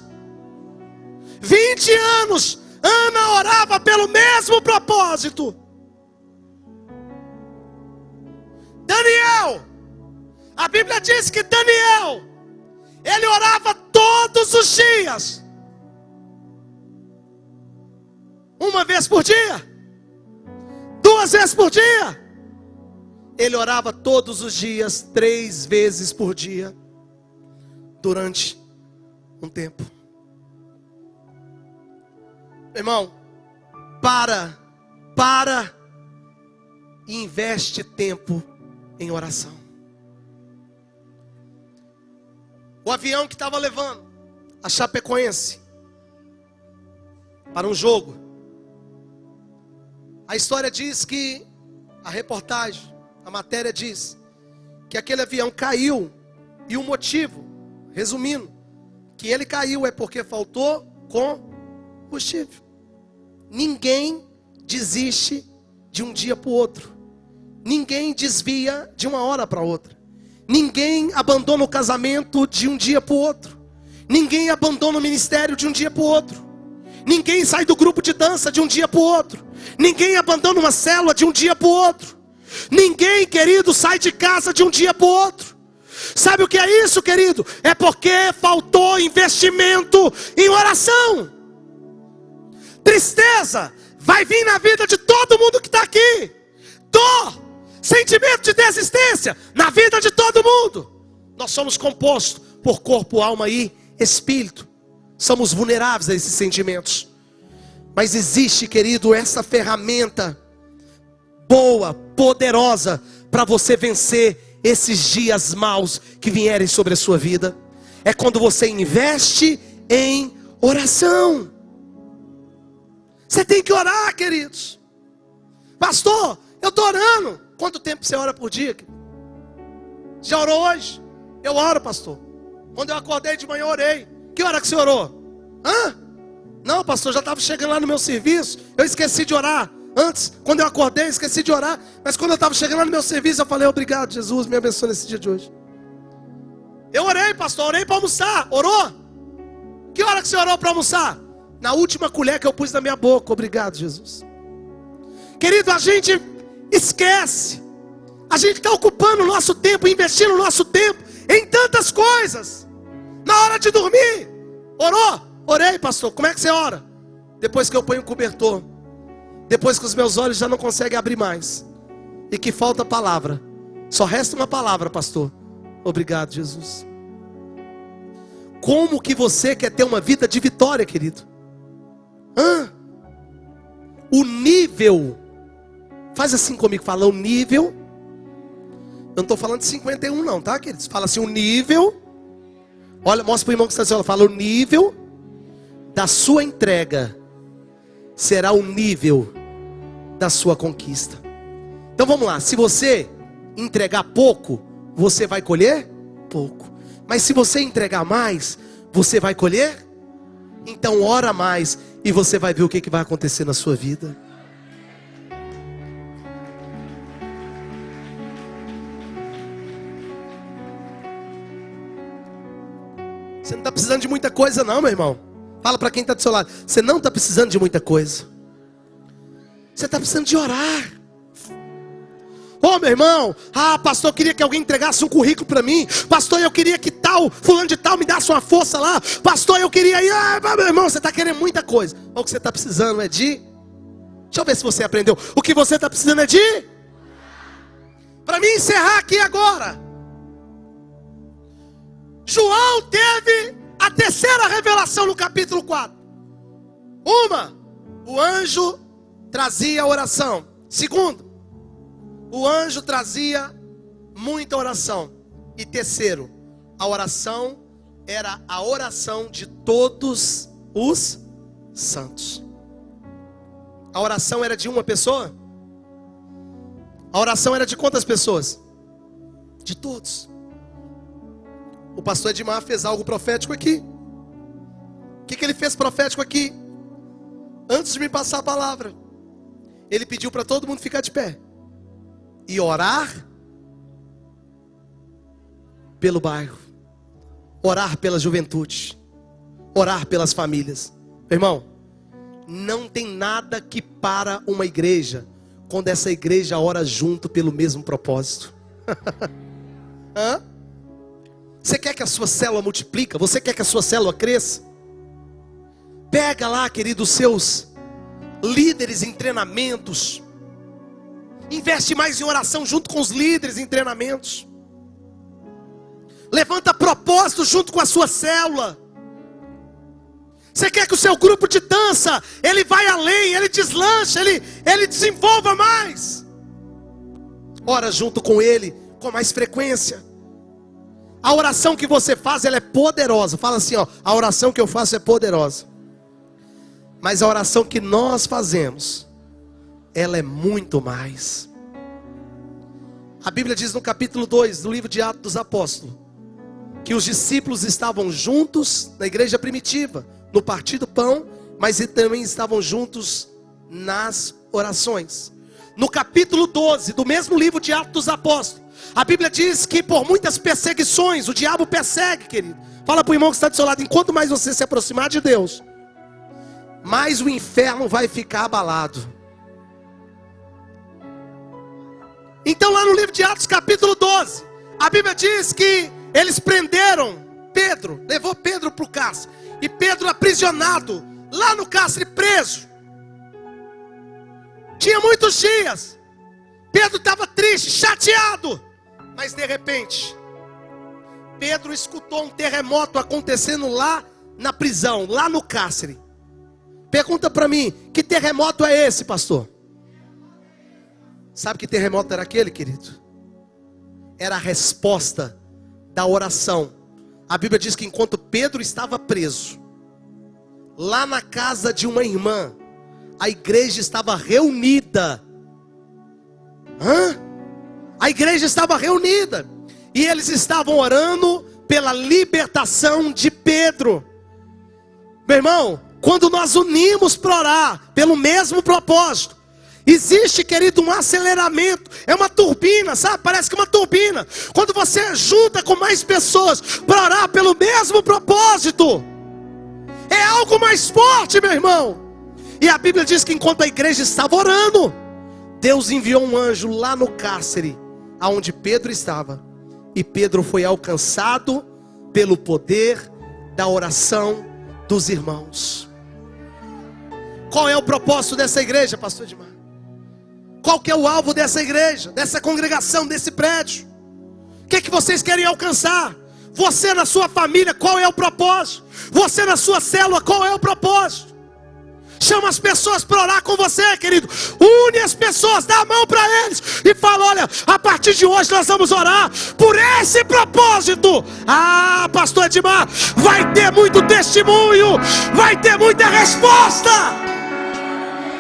20 anos. Ana orava pelo mesmo propósito. Daniel, a Bíblia diz que Daniel, ele orava todos os dias. 1 vez por dia, 2 vezes por dia. Ele orava todos os dias, 3 vezes por dia, durante um tempo. Irmão, para e investe tempo em oração. O avião que estava levando a Chapecoense para um jogo, a história diz que, a reportagem, a matéria diz que aquele avião caiu, e o motivo, resumindo, que ele caiu é porque faltou combustível. Ninguém desiste de um dia para o outro. Ninguém desvia de uma hora para outra. Ninguém abandona o casamento de um dia para o outro. Ninguém abandona o ministério de um dia para o outro. Ninguém sai do grupo de dança de um dia para o outro. Ninguém abandona uma célula de um dia para o outro. Ninguém, querido, sai de casa de um dia para o outro. Sabe o que é isso, querido? É porque faltou investimento em oração. Tristeza vai vir na vida de todo mundo que está aqui. Dor, sentimento de desistência na vida de todo mundo. Nós somos compostos por corpo, alma e espírito. Somos vulneráveis a esses sentimentos. Mas existe, querido, essa ferramenta boa, poderosa, para você vencer esses dias maus que vierem sobre a sua vida. É quando você investe em oração. Você tem que orar, queridos. Pastor, eu estou orando. Quanto tempo você ora por dia? Já orou hoje? Eu oro, pastor. Quando eu acordei de manhã, eu orei. Que hora que você orou? Não, pastor, já estava chegando lá no meu serviço. Eu esqueci de orar. Antes, quando eu acordei, esqueci de orar. Mas quando eu estava chegando lá no meu serviço, eu falei: obrigado, Jesus, me abençoe nesse dia de hoje. Eu orei, pastor, orei para almoçar. Orou? Que hora que você orou para almoçar? Na última colher que eu pus na minha boca. Obrigado, Jesus. Querido, a gente esquece. A gente está ocupando o nosso tempo, investindo o nosso tempo em tantas coisas. Na hora de dormir, orou? Orei, pastor. Como é que você ora? Depois que eu ponho o cobertor. Depois que os meus olhos já não conseguem abrir mais. E que falta palavra. Só resta uma palavra, pastor. Obrigado, Jesus. Como que você quer ter uma vida de vitória, querido? O nível. Faz assim comigo, fala o nível. Eu não estou falando de 51 não, tá, queridos? Fala assim, o nível. Olha, mostra para o irmão que está dizendo. Fala, o nível da sua entrega será o nível da sua conquista. Então vamos lá, se você entregar pouco, você vai colher pouco. Mas se você entregar mais, você vai colher. Então ora mais e você vai ver o que vai acontecer na sua vida. Você não está precisando de muita coisa não, meu irmão. Fala para quem está do seu lado. Você não está precisando de muita coisa. Você está precisando de orar. Ô meu irmão, pastor, eu queria que alguém entregasse um currículo para mim. Pastor, eu queria que tal, fulano de tal me desse uma força lá. Pastor, eu queria ir. Meu irmão, você está querendo muita coisa. O que você está precisando é de... Deixa eu ver se você aprendeu. O que você está precisando é de... Para mim encerrar aqui agora. João teve a terceira revelação no capítulo 4. O anjo trazia oração. Segundo, o anjo trazia muita oração. E terceiro, a oração era a oração de todos os santos. A oração era de uma pessoa? A oração era de quantas pessoas? De todos. O pastor Edmar fez algo profético aqui. O que ele fez profético aqui? Antes de me passar a palavra, ele pediu para todo mundo ficar de pé e orar pelo bairro, orar pela juventude, orar pelas famílias. Meu irmão, não tem nada que para uma igreja quando essa igreja ora junto pelo mesmo propósito. Hã? Você quer que a sua célula multiplique? Você quer que a sua célula cresça? Pega lá, querido, os seus líderes em treinamentos. Investe mais em oração junto com os líderes em treinamentos. Levanta propósito junto com a sua célula. Você quer que o seu grupo de dança, ele vai além, ele deslancha, ele desenvolva mais. Ora junto com ele, com mais frequência. A oração que você faz, ela é poderosa. Fala assim, a oração que eu faço é poderosa. Mas a oração que nós fazemos, ela é muito mais. A Bíblia diz no capítulo 2 do livro de Atos dos Apóstolos, que os discípulos estavam juntos na igreja primitiva, no partir do pão, mas também estavam juntos nas orações. No capítulo 12 do mesmo livro de Atos dos Apóstolos, a Bíblia diz que por muitas perseguições, o diabo persegue, querido. Fala para o irmão que está do seu lado, enquanto mais você se aproximar de Deus, mais o inferno vai ficar abalado. Então lá no livro de Atos capítulo 12, a Bíblia diz que eles prenderam Pedro, levou Pedro para o cárcere, e Pedro aprisionado, lá no cárcere preso. Tinha muitos dias, Pedro estava triste, chateado, mas de repente, Pedro escutou um terremoto acontecendo lá na prisão, lá no cárcere. Pergunta para mim, que terremoto é esse, pastor? Sabe que terremoto era aquele, querido? Era a resposta da oração. A Bíblia diz que enquanto Pedro estava preso, lá na casa de uma irmã, a igreja estava reunida. A igreja estava reunida. E eles estavam orando pela libertação de Pedro. Meu irmão, quando nós unimos para orar pelo mesmo propósito, existe, querido, um aceleramento. É uma turbina, sabe? Parece que é uma turbina. Quando você junta com mais pessoas para orar pelo mesmo propósito, é algo mais forte, meu irmão. E a Bíblia diz que enquanto a igreja estava orando, Deus enviou um anjo lá no cárcere, aonde Pedro estava. E Pedro foi alcançado pelo poder da oração dos irmãos. Qual é o propósito dessa igreja, pastor Edmar? Qual que é o alvo dessa igreja, dessa congregação, desse prédio? O que vocês querem alcançar? Você na sua família, qual é o propósito? Você na sua célula, qual é o propósito? Chama as pessoas para orar com você, querido. Une as pessoas, dá a mão para eles e fala, olha, a partir de hoje nós vamos orar por esse propósito. Pastor Edmar, vai ter muito testemunho, vai ter muita resposta.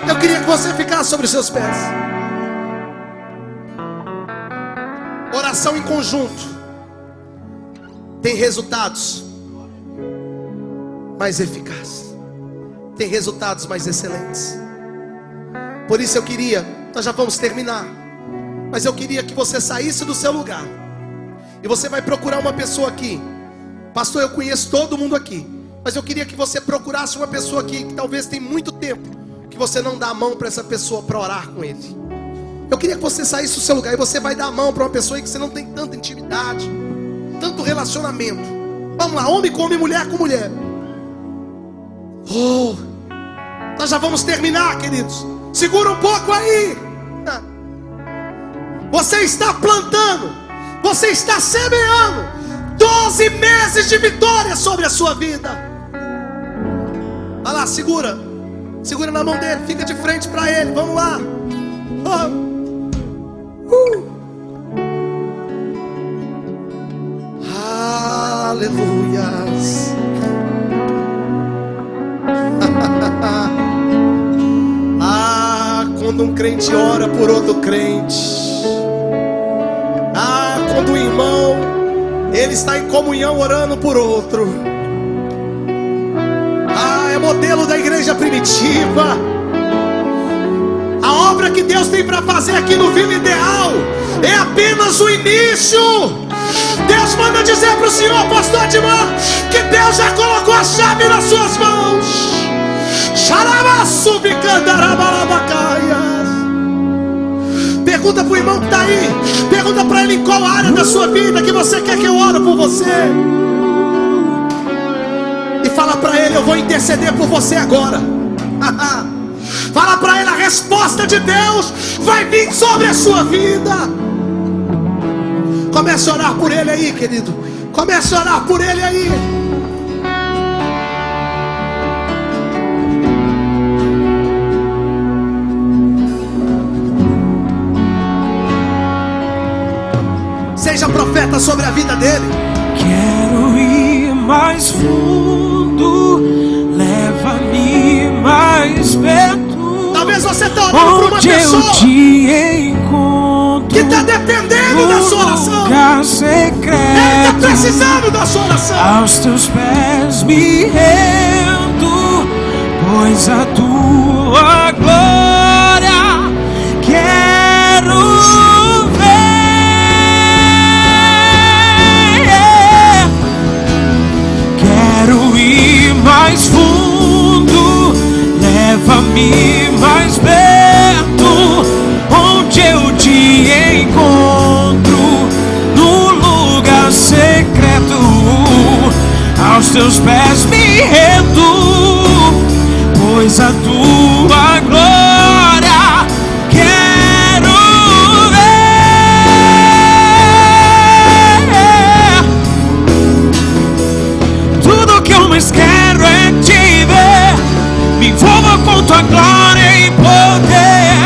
Eu queria que você ficasse sobre os seus pés. Oração em conjunto tem resultados mais eficazes, tem resultados mais excelentes. Por isso eu queria, nós já vamos terminar, mas eu queria que você saísse do seu lugar e você vai procurar uma pessoa aqui. Pastor, eu conheço todo mundo aqui, mas eu queria que você procurasse uma pessoa aqui que talvez tem muito tempo que você não dá a mão para essa pessoa para orar com ele. Eu queria que você saísse do seu lugar e você vai dar a mão para uma pessoa que você não tem tanta intimidade, tanto relacionamento. Vamos lá, homem com homem, mulher com mulher. Oh, nós já vamos terminar, queridos. Segura um pouco aí. Você está plantando, você está semeando 12 meses de vitória sobre a sua vida. Vai lá, segura na mão dele, fica de frente para ele. Vamos lá. Aleluias. Quando um crente ora por outro crente, quando um irmão, ele está em comunhão orando por outro, é modelo da igreja primitiva. A obra que Deus tem para fazer aqui no Vila Ideal é apenas o início. Deus manda dizer para o senhor, pastor Edmar, que Deus já colocou a chave nas suas mãos. Pergunta para o irmão que está aí, pergunta para ele em qual área da sua vida que você quer que eu ore por você. E fala para ele, eu vou interceder por você agora. Fala para ele, a resposta de Deus vai vir sobre a sua vida. Comece a orar por ele aí, querido. Comece a orar por ele aí. Seja profeta sobre a vida dele. Quero ir mais fundo, leva-me mais perto. Talvez você está orando por uma pessoa que está dependendo da sua oração. Ele está precisando da sua oração. Aos teus pés me rendo, pois a tua glória quero ver. Quero ir mais fundo, leva-me mais perto, onde eu te encontro, no lugar secreto. Aos teus pés me rendo, pois a tua glória quero ver. Tudo que eu mais quero é te ver. Me envolva com tua glória e poder.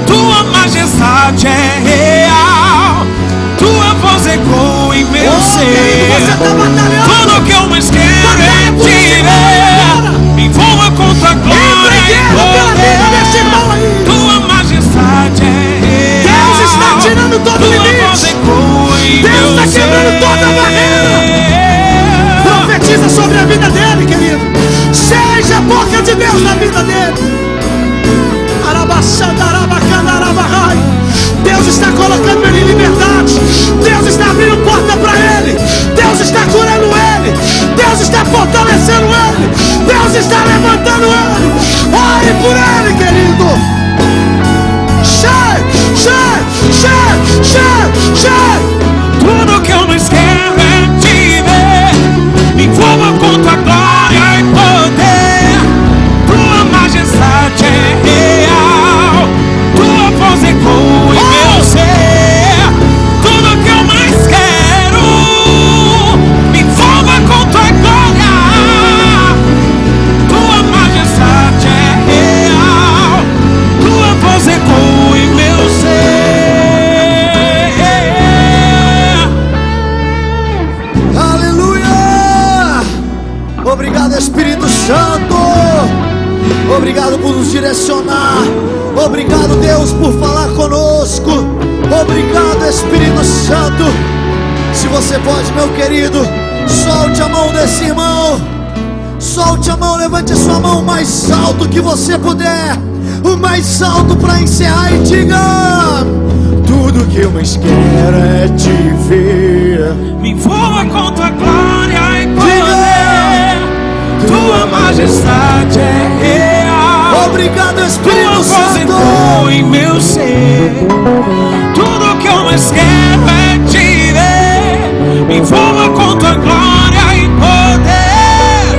Tua majestade é real, tua voz ecoa em meu ser. Tudo que eu mais quero é te ver. Me envolva com tua glória e poder. Tua majestade é real, Deus está tirando todo tua limite. voz ecoa em Deus meu está ser. quebrando toda a barreira. Profetiza sobre a vida dele, querido. Seja a boca de Deus na vida dele. Deus está colocando ele em liberdade. Deus está abrindo porta para ele. Deus está curando ele. Deus está fortalecendo ele. Deus está levantando ele. Ore por ele, querido. Tudo que eu mais quero é te ver. Me envolva com tua glória e poder. Tua majestade é real, tua voz ecoa em meu ser. Tudo que eu mais quero, me envolva com tua glória. Tua majestade é real, tua voz ecoa em meu ser. Aleluia! Obrigado, Espírito Santo. Obrigado por nos direcionar. Obrigado, Deus, por falar conosco. Obrigado, Espírito Santo. Se você pode, meu querido, solte a mão desse irmão. Solte a mão, levante a sua mão o mais alto que você puder. O mais alto para encerrar e diga: tudo que eu mais quero é te ver. Me envolva com tua glória e poder. Tua majestade é real, Obrigado, Tua Espírito voz Santo. ecoa em meu ser. Tudo que eu mais quero é te ver. Me envolva com tua glória e poder.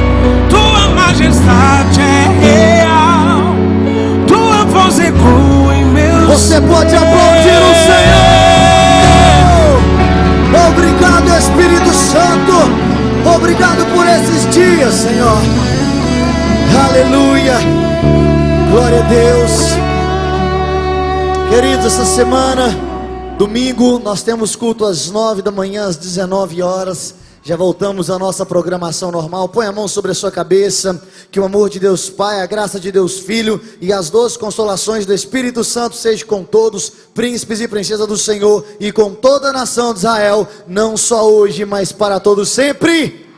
Tua majestade é real. Tua voz ecoa em meu ser. Você pode aplaudir o Senhor. Obrigado, Espírito Santo. Obrigado por esses dias, Senhor. Aleluia. Glória a Deus. Queridos, essa semana, domingo, nós temos culto às 9 da manhã, às 19 horas. Já voltamos à nossa programação normal. Põe a mão sobre a sua cabeça. Que o amor de Deus Pai, a graça de Deus Filho e as doces consolações do Espírito Santo sejam com todos, príncipes e princesas do Senhor, e com toda a nação de Israel, não só hoje, mas para todos sempre.